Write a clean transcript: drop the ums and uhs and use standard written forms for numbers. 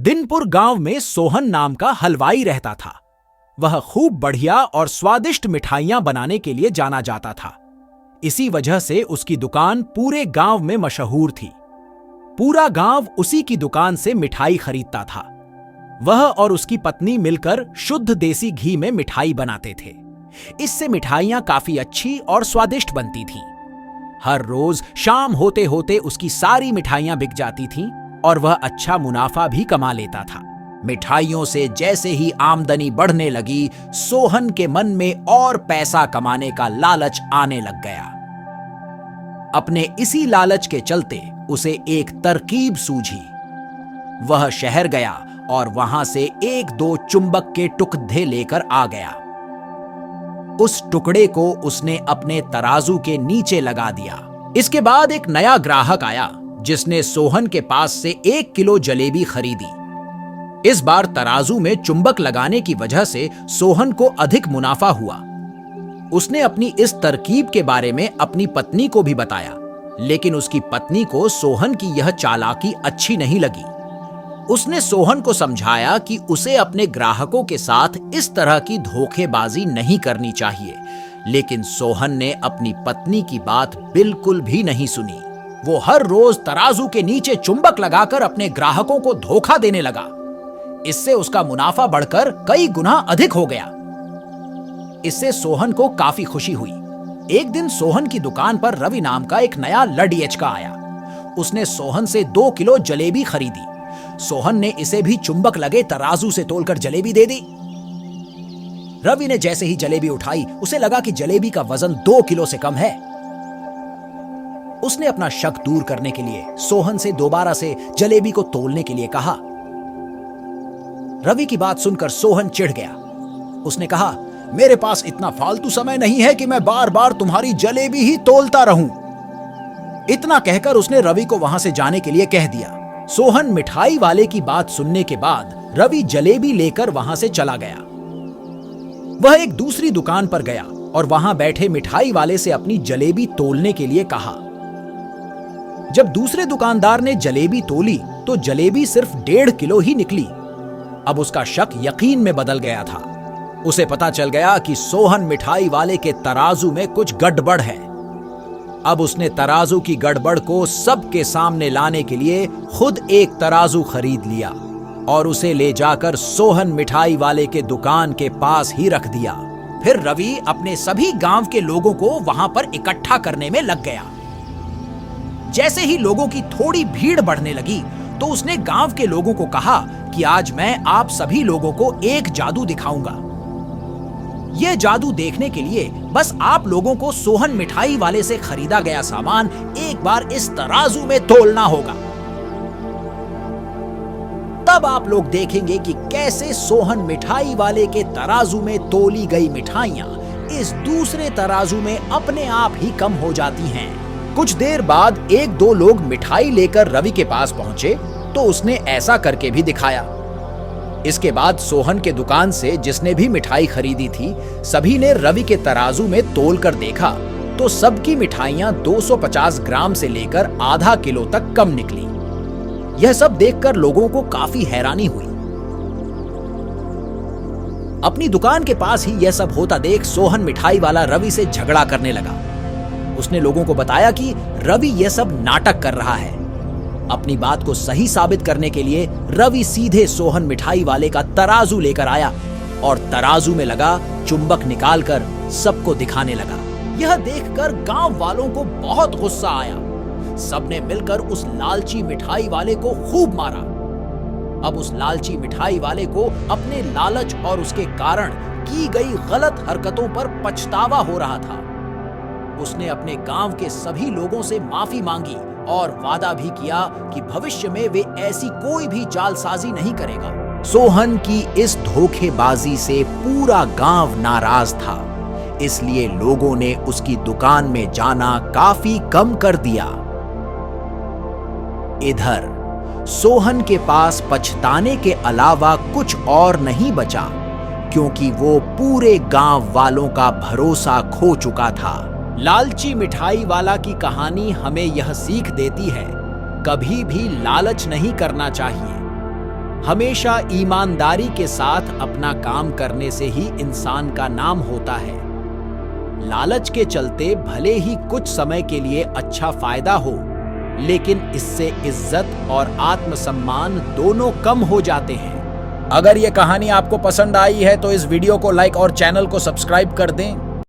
दिनपुर गांव में सोहन नाम का हलवाई रहता था। वह खूब बढ़िया और स्वादिष्ट मिठाइयां बनाने के लिए जाना जाता था। इसी वजह से उसकी दुकान पूरे गांव में मशहूर थी। पूरा गांव उसी की दुकान से मिठाई खरीदता था। वह और उसकी पत्नी मिलकर शुद्ध देसी घी में मिठाई बनाते थे। इससे मिठाइयां काफी अच्छी और स्वादिष्ट बनती थीं। हर रोज शाम होते होते उसकी सारी मिठाइयां बिक जाती थीं और वह अच्छा मुनाफा भी कमा लेता था। मिठाइयों से जैसे ही आमदनी बढ़ने लगी, सोहन के मन में और पैसा कमाने का लालच आने लग गया। अपने इसी लालच के चलते उसे एक तरकीब सूझी। वह शहर गया और वहां से एक दो चुंबक के टुकड़े लेकर आ गया। उस टुकड़े को उसने अपने तराजू के नीचे लगा दिया। इसके बाद एक नया ग्राहक आया जिसने सोहन के पास से 1 किलो जलेबी खरीदी। इस बार तराजू में चुंबक लगाने की वजह से सोहन को अधिक मुनाफा हुआ। उसने अपनी इस तरकीब के बारे में अपनी पत्नी को भी बताया, लेकिन उसकी पत्नी को सोहन की यह चालाकी अच्छी नहीं लगी। उसने सोहन को समझाया कि उसे अपने ग्राहकों के साथ इस तरह की धोखेबाजी नहीं करनी चाहिए, लेकिन सोहन ने अपनी पत्नी की बात बिल्कुल भी नहीं सुनी। वो हर रोज तराजू के नीचे चुंबक लगाकर अपने ग्राहकों को धोखा देने लगा। इससे उसका मुनाफा बढ़कर कई गुना अधिक हो गया। इससे सोहन को काफी खुशी हुई। एक दिन सोहन की दुकान पर रवि नाम का एक नया लड़ियचका आया। उसने सोहन से 2 किलो जलेबी खरीदी। सोहन ने इसे भी चुंबक लगे तराजू से तोलकर जलेबी दे दी। रवि ने जैसे ही जलेबी उठाई, उसे लगा कि जलेबी का वजन 2 किलो से कम है। उसने अपना शक दूर करने के लिए सोहन से दोबारा से जलेबी को तोलने के लिए कहा। रवि की बात सुनकर सोहन चिढ़ गया। उसने कहा, मेरे पास इतना फालतू समय नहीं है कि मैं बार बार तुम्हारी जलेबी ही तोलता रहूं। इतना कहकर उसने रवि को वहां से जाने के लिए कह दिया। सोहन मिठाई वाले की बात सुनने के बाद रवि जलेबी लेकर वहां से चला गया। वह एक दूसरी दुकान पर गया और वहां बैठे मिठाई वाले से अपनी जलेबी तोलने के लिए कहा। जब दूसरे दुकानदार ने जलेबी तोली तो जलेबी सिर्फ 1.5 किलो ही निकली। अब उसका शक यकीन में बदल गया था। उसे पता चल गया कि सोहन मिठाई वाले के तराजू में कुछ गड़बड़ है। अब उसने तराजू की गड़बड़ को सबके सामने लाने के लिए खुद एक तराजू खरीद लिया और उसे ले जाकर सोहन मिठाई वाले के दुकान के पास ही रख दिया। फिर रवि अपने सभी गांव के लोगों को वहां पर इकट्ठा करने में लग गया। जैसे ही लोगों की थोड़ी भीड़ बढ़ने लगी तो उसने गांव के लोगों को कहा कि आज मैं आप सभी लोगों को एक जादू दिखाऊंगा। यह जादू देखने के लिए बस आप लोगों को सोहन मिठाई वाले से खरीदा गया सामान एक बार इस तराजू में तोलना होगा। तब आप लोग देखेंगे कि कैसे सोहन मिठाई वाले के तराजू में तोली गई मिठाइयां इस दूसरे तराजू में अपने आप ही कम हो जाती हैं। कुछ देर बाद 1-2 लोग मिठाई लेकर रवि के पास पहुंचे तो उसने ऐसा करके भी दिखाया। इसके बाद सोहन के दुकान से जिसने भी मिठाई खरीदी थी, सभी ने रवि के तराजू में तोल कर देखा तो सबकी मिठाइयां 250 ग्राम से लेकर आधा किलो तक कम निकली। यह सब देखकर लोगों को काफी हैरानी हुई। अपनी दुकान के पास ही यह सब होता देख सोहन मिठाई वाला रवि से झगड़ा करने लगा। उसने लोगों को बताया कि रवि यह सब नाटक कर रहा है। अपनी बात को सही साबित करने के लिए रवि सीधे सोहन मिठाई वाले का तराजू लेकर आया और तराजू में लगा चुंबक निकालकर सबको दिखाने लगा। यह देखकर गांव वालों को बहुत गुस्सा आया। सबने मिलकर उस लालची मिठाई वाले को खूब मारा। अब उस लालची मिठाई वाले को अपने लालच और उसके कारण की गई गलत हरकतों पर पछतावा हो रहा था। उसने अपने गांव के सभी लोगों से माफी मांगी और वादा भी किया कि भविष्य में वे ऐसी कोई भी जालसाजी नहीं करेगा। सोहन की इस धोखेबाजी से पूरा गांव नाराज था, इसलिए लोगों ने उसकी दुकान में जाना काफी कम कर दिया। इधर सोहन के पास पछताने के अलावा कुछ और नहीं बचा, क्योंकि वो पूरे गांव वालों का भरोसा खो चुका था। लालची मिठाई वाला की कहानी हमें यह सीख देती है, कभी भी लालच नहीं करना चाहिए। हमेशा ईमानदारी के साथ अपना काम करने से ही इंसान का नाम होता है। लालच के चलते भले ही कुछ समय के लिए अच्छा फायदा हो, लेकिन इससे इज्जत और आत्मसम्मान दोनों कम हो जाते हैं। अगर ये कहानी आपको पसंद आई है तो इस वीडियो को लाइक और चैनल को सब्सक्राइब कर दें